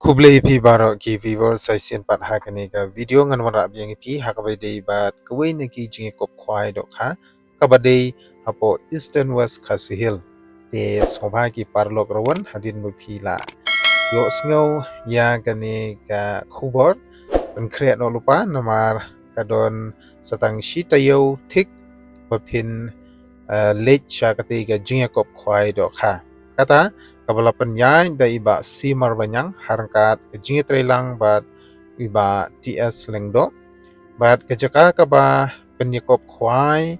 Kublai pi baro ki viewer session pat ha kani ka video ngan wara biang pi ha ka dei bat kwe ne ki jingi kop khwai dok ha ka dei hapo eastern west khasihil te sobha ki parlok rawan hadin mu pi la yo sngo ya kani ka khubor ben kre no lupa namar kadon satang shitayo tik bapin late cha kati ka jingi kop khwai dok ha kata kabala penyai da iba si marbanyang harangkat jingi trelang bat iba ts lengdo bat kejaka kaba penyekop khwai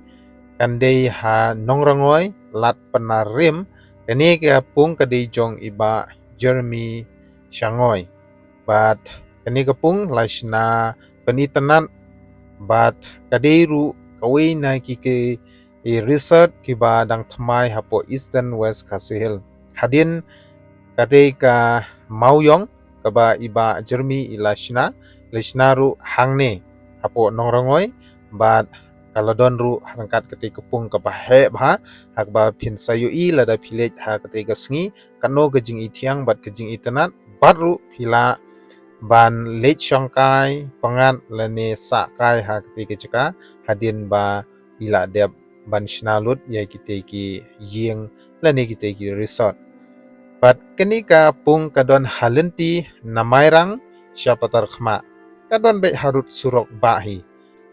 kandei ha nongrangoi lat penarim kani ka pung kadi jong iba Jeremy Shangoi bat kani ka pung laishna penitanan bat kadiru kawi na ki i research kiba dang thamai hapo eastern west kasihil hadin katika mauyong kaba iba Jeremy ilashna ru hangne hapo nongrangoi bat kaladon ru harangkat ketika pung kaba he bha hakba pinsayu i lada village ha ketika sngi kano gejing itiang bat gejing itanat baru pila ban lech shongkai pangat lane sa kai ha ketika jeka hadin ba bila deb ban shnalut ya kiteki ying lane kiteki resort bat kenika pung kadon halenti namairang syapatar khma kadon be harut surok bahi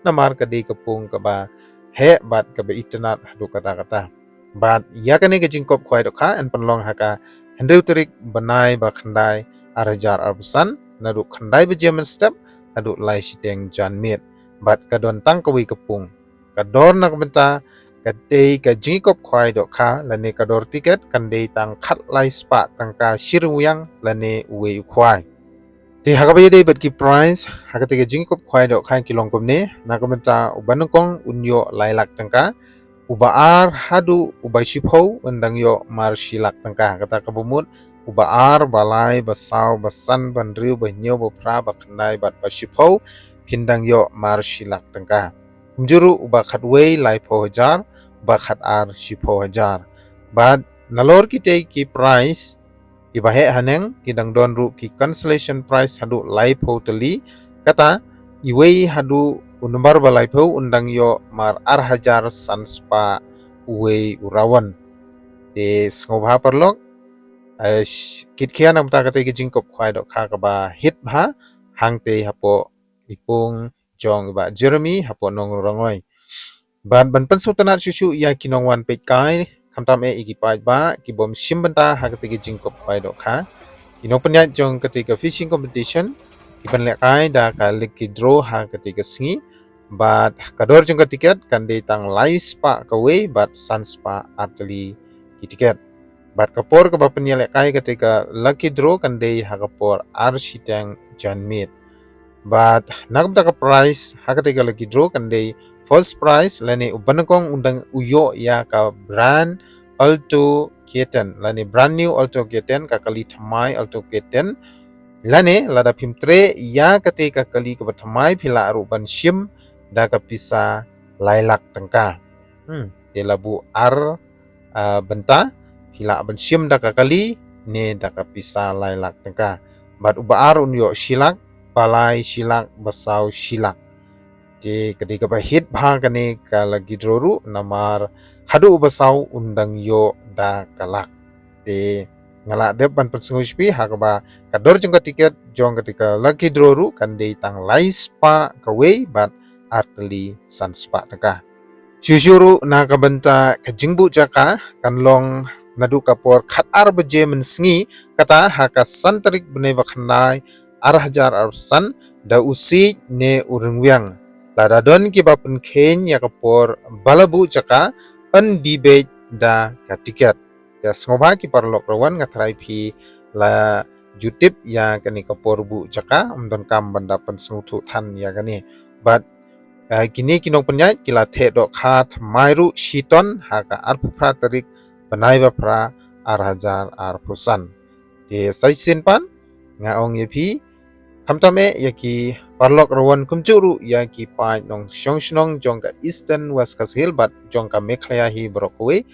namar kadi kepung kaba he bat kaba itnat hadu kata-kata bat ya kani kejingkop khwai dokha en penlong haka hendeu terik banai ba khandai arajar arbusan nadu khandai be German step adu lai siteng janmit bat kadon tang kawi kepung kador nak benta kadei ka jingkop khwai dokha lane kador tiket kandei tang khat lai spa tangka shiruyang lane uwe khwai ti hakabai dei bat ki price hakate ka jingkop khwai dokha kilong komne nakamenta ubanukong unyo lailak tangka ubaar hadu ubai shipho undang yo mar shilak tangka kata kabumut ubaar balai basau basan bandriu banyo bopra bakhnai bat bashipho pindang yo mar shilak tangka juru uba khatwei lai pho hajar uba khat ar shipho hajar bat nalor kitei ki price ibahe haneng kidang don ru ki cancellation price hadu lai pho teli kata iwei hadu unumbar balai pho undang yo mar ar hajar sanspa uwei urawan te ngobha parlok kitkian am ta kate ki jingkop khwai dok kha ba hit bha hangte hapo ipung jong ba Jeremy hapo nong rongoi ban pensu tanat shushu ya kinong wan pet kai kamtam e ikipai ba kibom shimbanta hakate ki jingkop khwai dok kha inong penya jong ketika fishing competition iban le kai da ka leki draw ha ketika sngi bat kador jong tiket kan de tang lais pa kawe bat sanspa atli ki tiket bat kapor ka bapenya le kai ketika lucky draw kan de ha kapor ar sitang janmit but nakabta ka price hakate lagi draw kan day first prize lani ubanakong undang uyo ya ka brand Alto Keten lani brand new Alto Keten ka kali thamai Alto Keten lani lada pimtre ya kate ka kali ka thamai phila aruban shim da ka pisa lailak tangka te labu ar benta phila ban shim da ka kali ne da ka pisa lailak tangka but uba ar unyo shilak palai shilak basau shilak je ketika hit bha kane kala gidroru namar hadu basau undang yo da kalak te ngala dep ban persunguspi hakaba kador jong tiket jong ketika lagi droru kan de tang laispa kawe bat arteli sanspa taka syusyuru na kabenta kajingbu jaka kan long nadu kapor khat ar beje mensngi kata haka santarik bene bakhnai arhajar arsan da usi ne urungwyang ladadon ki bapun khen ya kapor balabu jaka pan debate da katiket ya sngobha ki parlok rawan ngatrai phi la jutip ya kani kapor bu jaka umdon kam banda pan snguthu than ya kani but kini kinong penyai kila the dok khat mairu shiton haka arpra tarik banai bapra arhajar arpusan te saisin pan ngaong yepi kamtame yaki parlok rawan kumjuru yaki pa nong shongshong jongka eastern west kasihil bat jongka mekhlaya hi brokwe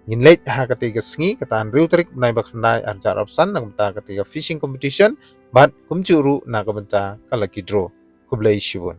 Nginleit ha katiga sngi katan riutrik nai bakhandai arjar opsan nang benta katiga fishing competition bat kumcuru na kabenta kalaki draw kublai shibun.